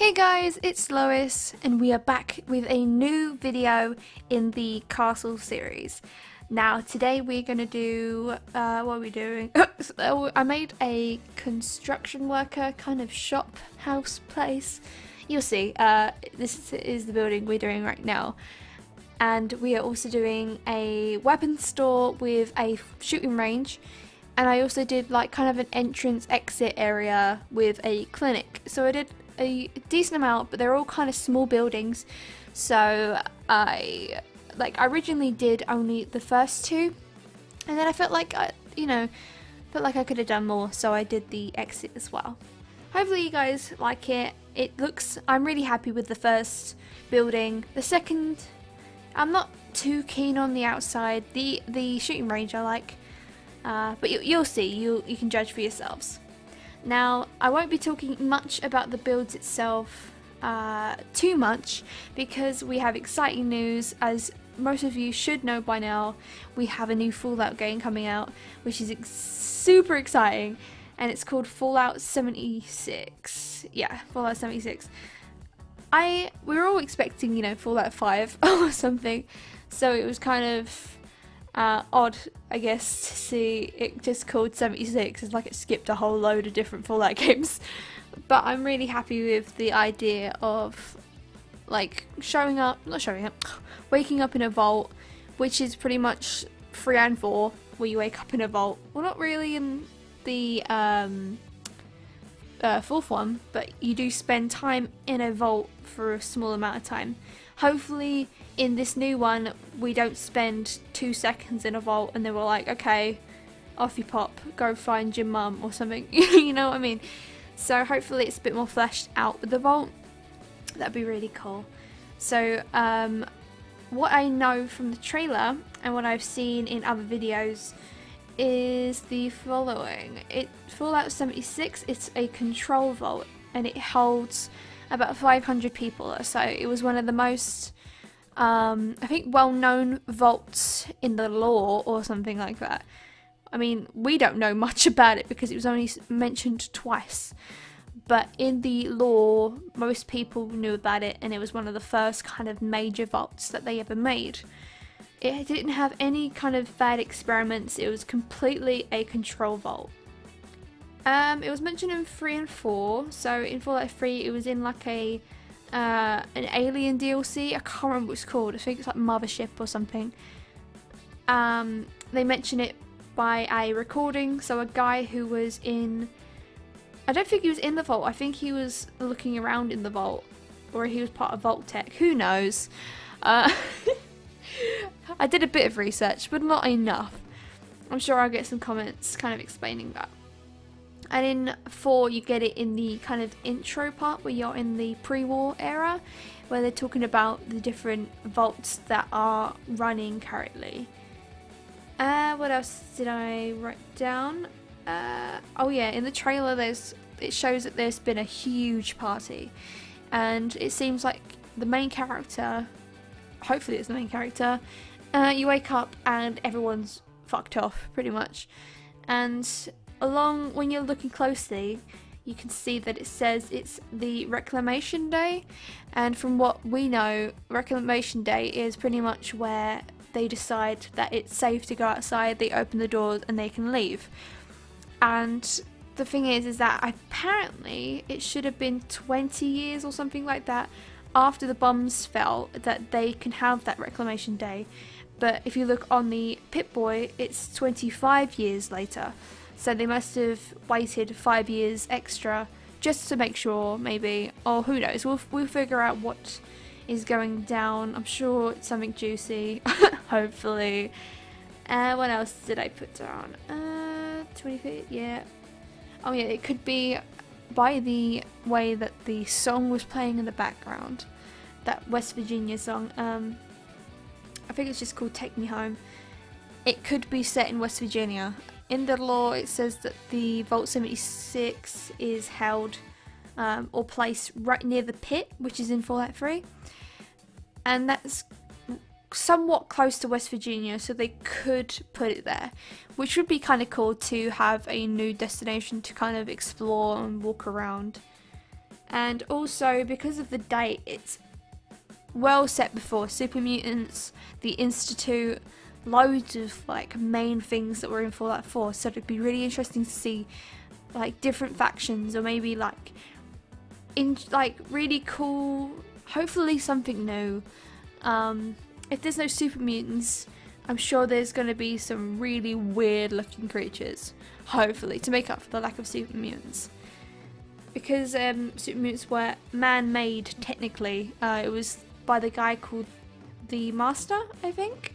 Hey guys, it's Lois and we are back with a new video in the castle series. Now today we're going to do, what are we doing? So I made a construction worker kind of shop house place. You'll see, this is the building we're doing right now. And we are also doing a weapons store with a shooting range. And I also did like kind of an entrance exit area with a clinic. So I did a decent amount, but they're all kind of small buildings. So I originally did only the first two, and then I felt like I could have done more, so I did the exit as well. Hopefully you guys like it. I'm really happy with the first building. The second, I'm not too keen on the outside. The shooting range I like, but you'll see. You can judge for yourselves. Now, I won't be talking much about the builds itself too much, because we have exciting news. As most of you should know by now, we have a new Fallout game coming out, which is super exciting, and it's called Fallout 76. Yeah, Fallout 76. We were all expecting, Fallout 5 or something, so it was kind of odd, I guess, to see it just called 76. It's like it skipped a whole load of different Fallout games. But I'm really happy with the idea of like waking up in a vault, which is pretty much 3 and 4, where you wake up in a vault. Well, not really in the fourth one, but you do spend time in a vault for a small amount of time. Hopefully in this new one we don't spend 2 seconds in a vault and then we're like, okay, off you pop, go find your mum or something. You know what I mean? So hopefully it's a bit more fleshed out with the vault. That'd be really cool. So what I know from the trailer and what I've seen in other videos is the following. Fallout 76, it's a control vault and it holds about 500 people or so. It was one of the most I think well-known vaults in the lore or something like that. I mean, we don't know much about it because it was only mentioned twice, but in the lore most people knew about it, and it was one of the first kind of major vaults that they ever made. It didn't have any kind of bad experiments. It was completely a control vault. It was mentioned in 3 and 4. So in Fallout 3 it was in like an alien DLC. I can't remember what it's called. I think it's like Mothership or something. They mention it by a recording. So a guy who was in, I don't think he was in the vault. I think he was looking around in the vault, or he was part of Vault Tech. Who knows? I did a bit of research, but not enough. I'm sure I'll get some comments kind of explaining that. And in 4 you get it in the kind of intro part where you're in the pre-war era, where they're talking about the different vaults that are running currently. What else did I write down? Oh yeah, in the trailer it shows that there's been a huge party, and it seems like the main character, hopefully it's the main character, you wake up and everyone's fucked off pretty much. And when you're looking closely, you can see that it says it's the Reclamation Day, and from what we know, Reclamation Day is pretty much where they decide that it's safe to go outside, they open the doors and they can leave. And the thing is that apparently it should have been 20 years or something like that after the bombs fell that they can have that Reclamation Day. But if you look on the Pip-Boy, it's 25 years later. So they must have waited 5 years extra just to make sure, maybe, or who knows. We'll figure out what is going down. I'm sure it's something juicy, hopefully. What else did I put down? 20 feet, yeah. Oh yeah, it could be by the way that the song was playing in the background. That West Virginia song. I think it's just called Take Me Home. It could be set in West Virginia. In the lore it says that the Vault 76 is held or placed right near the pit, which is in Fallout 3. And that's somewhat close to West Virginia, so they could put it there, which would be kind of cool to have a new destination to kind of explore and walk around. And also, because of the date, it's well set before Super Mutants, the Institute, loads of like main things that were in Fallout 4, so it'd be really interesting to see like different factions, or maybe like in like really cool, hopefully something new. If there's no Super Mutants, I'm sure there's going to be some really weird looking creatures, hopefully, to make up for the lack of Super Mutants. Because Super Mutants were man-made, technically. It was by the guy called the Master, I think.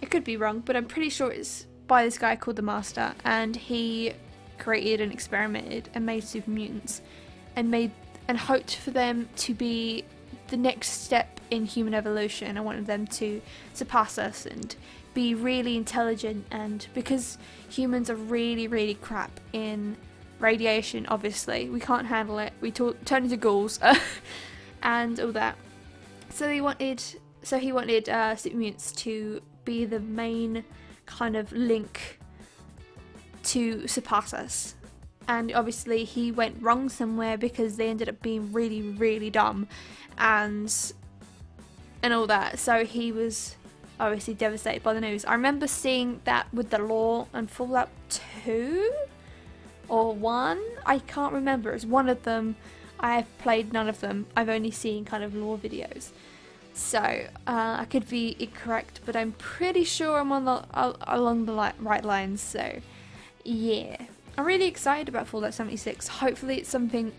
I could be wrong, but I'm pretty sure it's by this guy called the Master, and he created and experimented and made Super Mutants, and hoped for them to be the next step in human evolution. I wanted them to surpass us and be really intelligent, and because humans are really, really crap in radiation, obviously, we can't handle it, we turn into ghouls and all that. So he wanted Super Mutants to be the main kind of link to surpass us. And obviously he went wrong somewhere because they ended up being really, really dumb and all that. So he was obviously devastated by the news. I remember seeing that with the lore and Fallout 2 or 1. I can't remember. It's one of them. I have played none of them. I've only seen kind of lore videos. So I could be incorrect, but I'm pretty sure I'm on along the right lines. So yeah. I'm really excited about Fallout 76. Hopefully it's something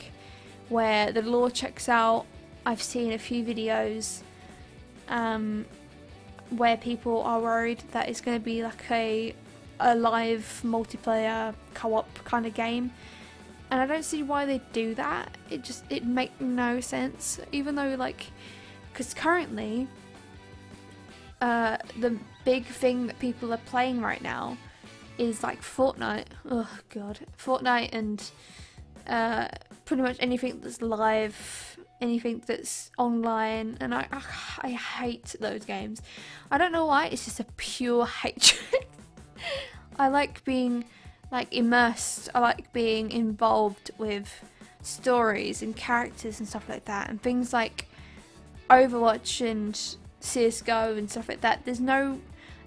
where the lore checks out. I've seen a few videos where people are worried that it's going to be like a live multiplayer co-op kind of game. And I don't see why they do that. It makes no sense. Even though, like, because currently the big thing that people are playing right now is like Fortnite. Oh god, Fortnite, and pretty much anything that's live, anything that's online, and I hate those games. I don't know why. It's just a pure hatred. I like being like immersed. I like being involved with stories and characters and stuff like that, and things like Overwatch and CS:GO and stuff like that.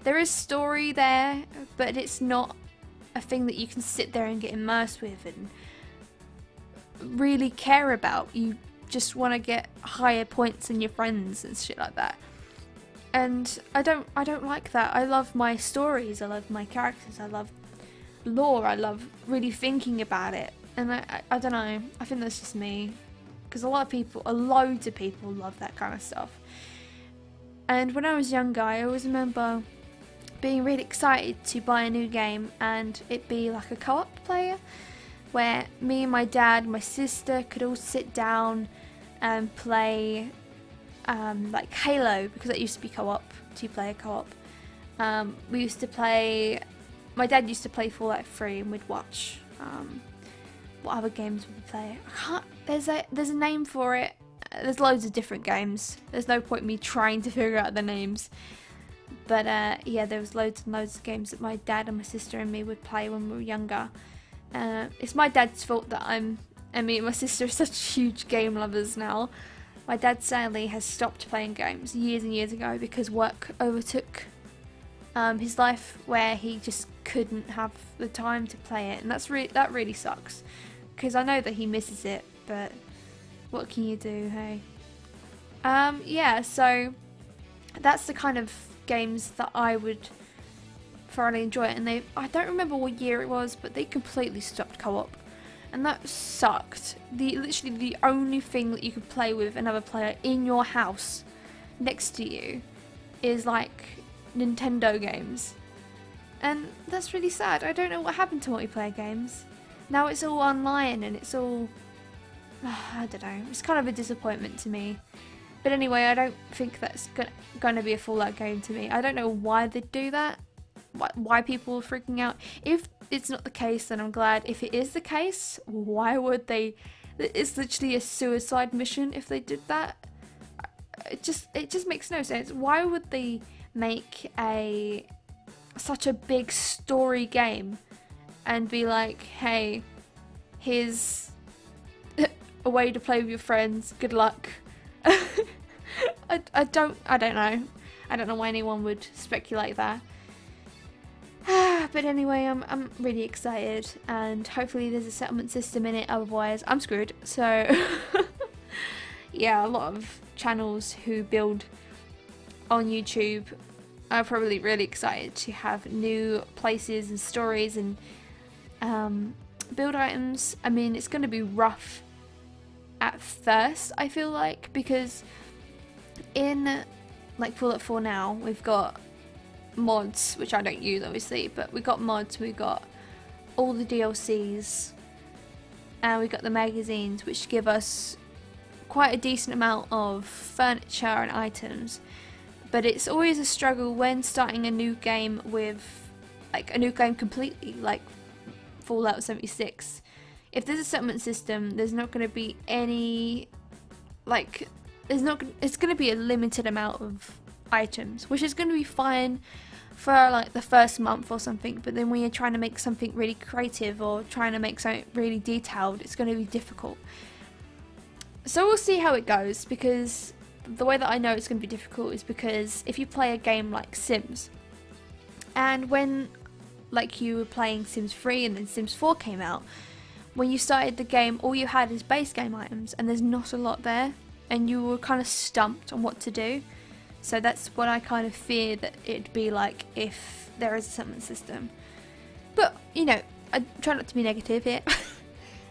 There is story there, but it's not a thing that you can sit there and get immersed with and really care about. You just want to get higher points than your friends and shit like that. And I don't like that. I love my stories, I love my characters, I love lore, I love really thinking about it. And I don't know, I think that's just me. Because loads of people love that kind of stuff. And when I was younger, I always remember being really excited to buy a new game and it be like a co-op player where me and my dad and my sister could all sit down and play like Halo, because that used to be co-op, 2-player co-op. My dad used to play Fallout 3 and we'd watch what other games would we play. There's a name for it. There's loads of different games. There's no point in me trying to figure out the names. But yeah, there was loads and loads of games that my dad and my sister and me would play when we were younger. It's my dad's fault that me and my sister are such huge game lovers now. My dad sadly has stopped playing games years and years ago because work overtook his life, where he just couldn't have the time to play it, and that really sucks. Because I know that he misses it, but what can you do, hey? Yeah, so that's the kind of games that I would thoroughly enjoy, and I don't remember what year it was, but they completely stopped co-op, and that sucked. Literally the only thing that you could play with another player in your house next to you is like Nintendo games, and that's really sad. I don't know what happened to multiplayer games. Now it's all online and it's all I don't know, it's kind of a disappointment to me. But anyway, I don't think that's going to be a Fallout game to me. I don't know why they do that, why people are freaking out. If it's not the case, then I'm glad. If it is the case, why would they? It's literally a suicide mission if they did that. It just makes no sense. Why would they make such a big story game and be like, hey, here's a way to play with your friends. Good luck. I don't know. I don't know why anyone would speculate that. But anyway, I'm really excited, and hopefully there's a settlement system in it, otherwise I'm screwed. So yeah, a lot of channels who build on YouTube are probably really excited to have new places and stories and build items. I mean, it's going to be rough at first, I feel like, because in like Fallout 4 now, we've got mods, which I don't use obviously, but we got mods, we got all the DLCs, and we got the magazines, which give us quite a decent amount of furniture and items. But it's always a struggle when starting a new game with, like, a new game completely, like Fallout 76. If there's a settlement system, there's not going to be any, like, it's going to be a limited amount of items, which is going to be fine for like the first month or something, but then when you're trying to make something really creative or trying to make something really detailed, it's going to be difficult. So we'll see how it goes, because the way that I know it's going to be difficult is because if you play a game like Sims, and when like you were playing Sims 3 and then Sims 4 came out, when you started the game all you had is base game items and there's not a lot there, and you were kind of stumped on what to do. So that's what I kind of fear that it'd be like if there is a settlement system. But, you know, I try not to be negative here.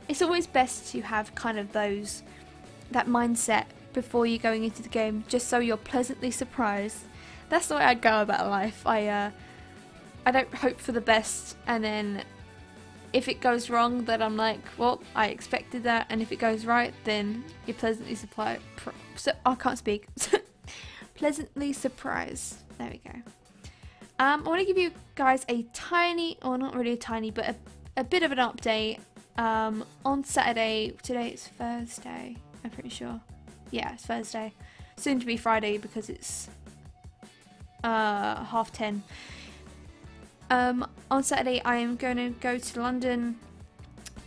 It's always best to have kind of that mindset before you're going into the game, just so you're pleasantly surprised. That's the way I go about life. I don't hope for the best, and then if it goes wrong, then I'm like, well, I expected that, and if it goes right, then you're pleasantly surprised. So I can't speak. Pleasantly surprised. There we go. I want to give you guys a tiny, or not really a tiny, but a bit of an update. On Saturday, today it's Thursday, I'm pretty sure. Yeah, it's Thursday. Soon to be Friday because it's 10:30. On Saturday I am going to go to London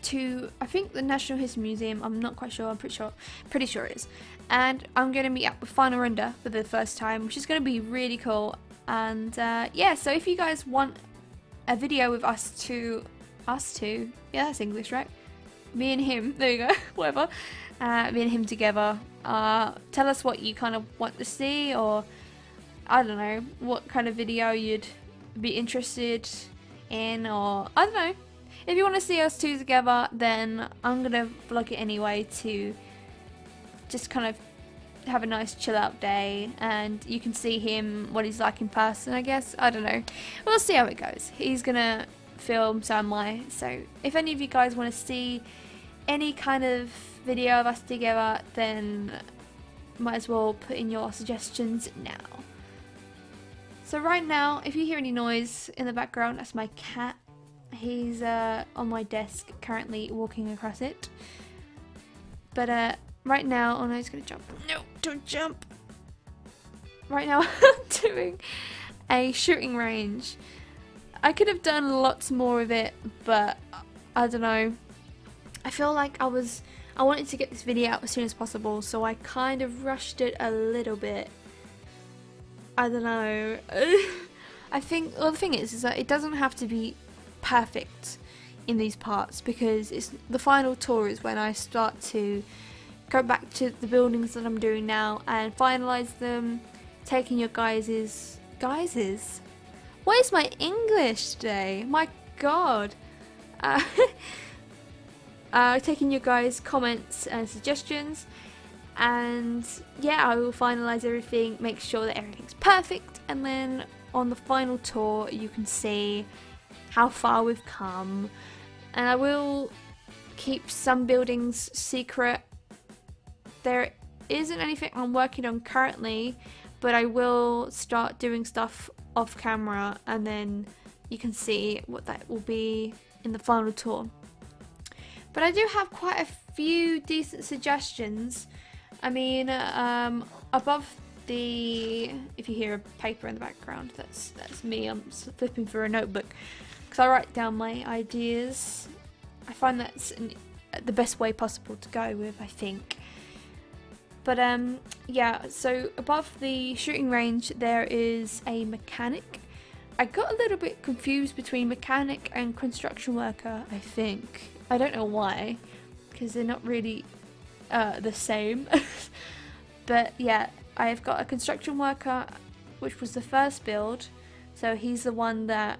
to, I think, the National History Museum. I'm not quite sure, I'm pretty sure it is. And I'm going to meet up with Final Render for the first time, which is going to be really cool. And yeah, so if you guys want a video with us two, yeah, that's English, right? Me and him, there you go, whatever. Me and him together. Tell us what you kind of want to see, or I don't know, what kind of video you'd be interested in, or I don't know. If you want to see us two together, then I'm gonna vlog it anyway to just kind of have a nice chill out day, and you can see him, what he's like in person, I guess. I don't know. We'll see how it goes. He's gonna film, so am I. So if any of you guys want to see any kind of video of us together, then might as well put in your suggestions now. So right now, if you hear any noise in the background, that's my cat. He's on my desk currently walking across it. But right now, oh no, he's gonna jump. No, don't jump. Right now I'm doing a shooting range. I could have done lots more of it, but I don't know. I feel like I wanted to get this video out as soon as possible, so I kind of rushed it a little bit. I don't know. I think, well, the thing is that it doesn't have to be perfect in these parts, because it's the final tour is when I start to go back to the buildings that I'm doing now and finalize them, taking your guys's what is my English today? My god. Taking your guys' comments and suggestions, and yeah, I will finalize everything, make sure that everything's perfect, and then on the final tour you can see how far we've come. And I will keep some buildings secret. There isn't anything I'm working on currently, but I will start doing stuff off camera, and then you can see what that will be in the final tour. But I do have quite a few decent suggestions. I mean, above the, if you hear a paper in the background, that's me. I'm flipping through a notebook because I write down my ideas. I find that's the best way possible to go with, I think. But yeah, so above the shooting range there is a mechanic. I got a little bit confused between mechanic and construction worker, I think. I don't know why, because they're not really the same. But yeah, I've got a construction worker, which was the first build. So he's the one that,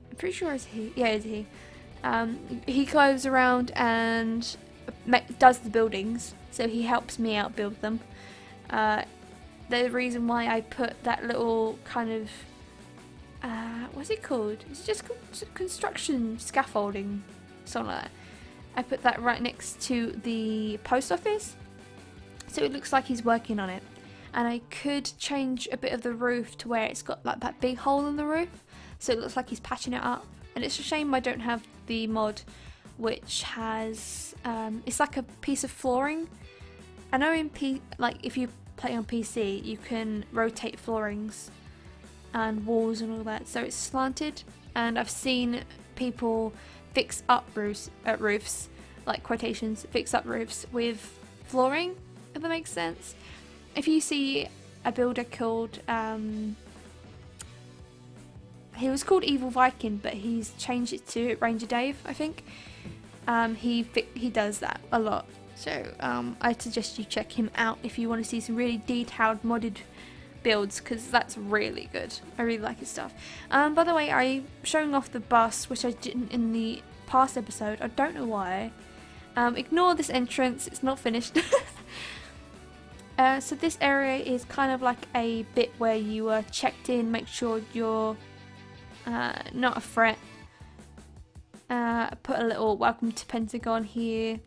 I'm pretty sure is he. Yeah, is he. He goes around and does the buildings, so he helps me out build them. The reason why I put that little kind of what's it called? It's just construction scaffolding, something like that. I put that right next to the post office, so it looks like he's working on it. And I could change a bit of the roof to where it's got like that big hole in the roof, so it looks like he's patching it up. And it's a shame I don't have the mod which has it's like a piece of flooring. I know in like if you play on PC you can rotate floorings and walls and all that, so it's slanted, and I've seen people fix up roofs, like quotations, fix up roofs with flooring, if that makes sense. If you see a builder called he was called Evil Viking, but he's changed it to Ranger Dave, I think. He does that a lot, so I suggest you check him out if you want to see some really detailed modded builds, because that's really good. I really like his stuff. By the way, I'm showing off the bus, which I didn't in the past episode. I don't know why. Ignore this entrance, it's not finished. So this area is kind of like a bit where you are checked in, make sure you're not a threat. Put a little welcome to Pentagon here.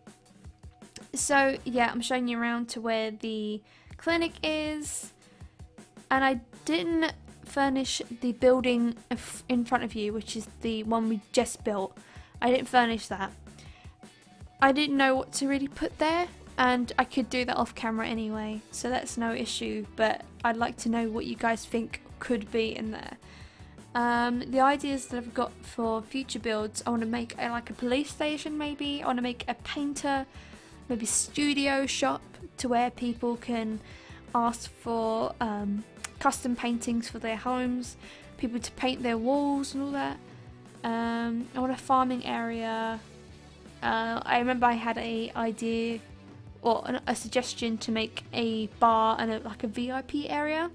So yeah, I'm showing you around to where the clinic is, and I didn't furnish the building in front of you, which is the one we just built. I didn't furnish that. I didn't know what to really put there, and I could do that off camera anyway, so that's no issue, but I'd like to know what you guys think could be in there. The ideas that I've got for future builds, I want to make like a police station maybe. I want to make a painter, maybe studio shop, to where people can ask for custom paintings for their homes, people to paint their walls and all that. I want a farming area. I remember I had a idea or a suggestion to make a bar and like a VIP area.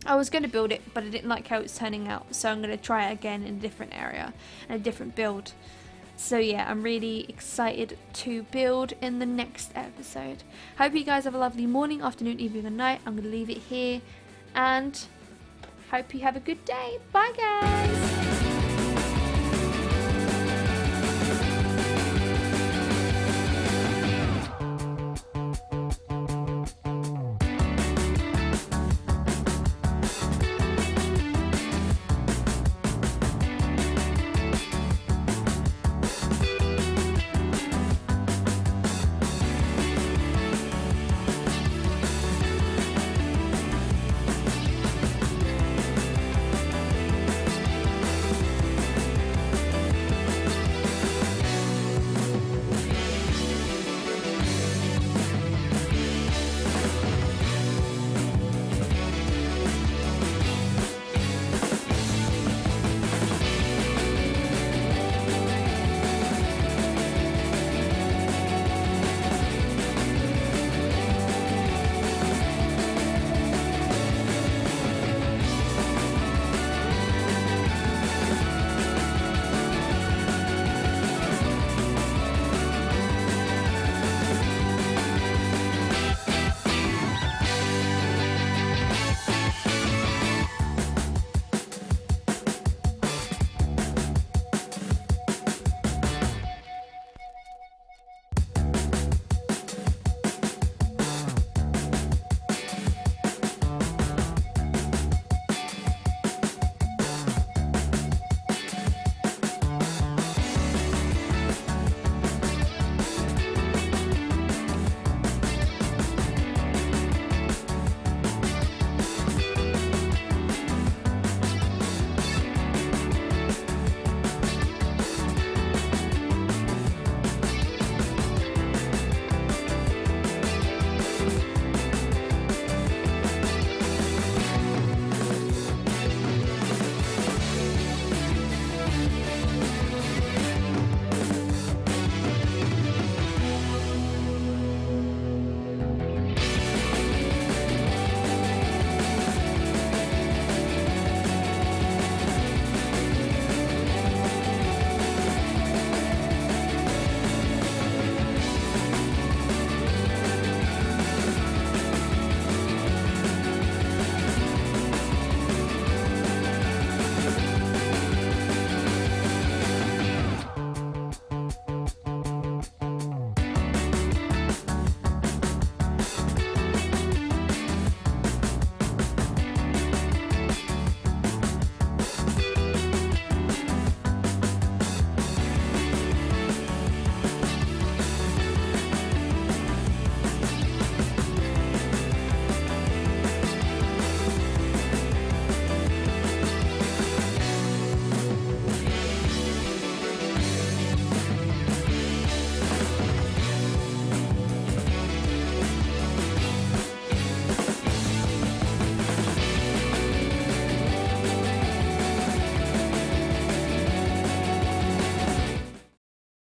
I was going to build it, but I didn't like how it's turning out, so I'm going to try it again in a different area and a different build. So yeah, I'm really excited to build in the next episode. Hope you guys have a lovely morning, afternoon, evening and night. I'm going to leave it here, and hope you have a good day. Bye guys!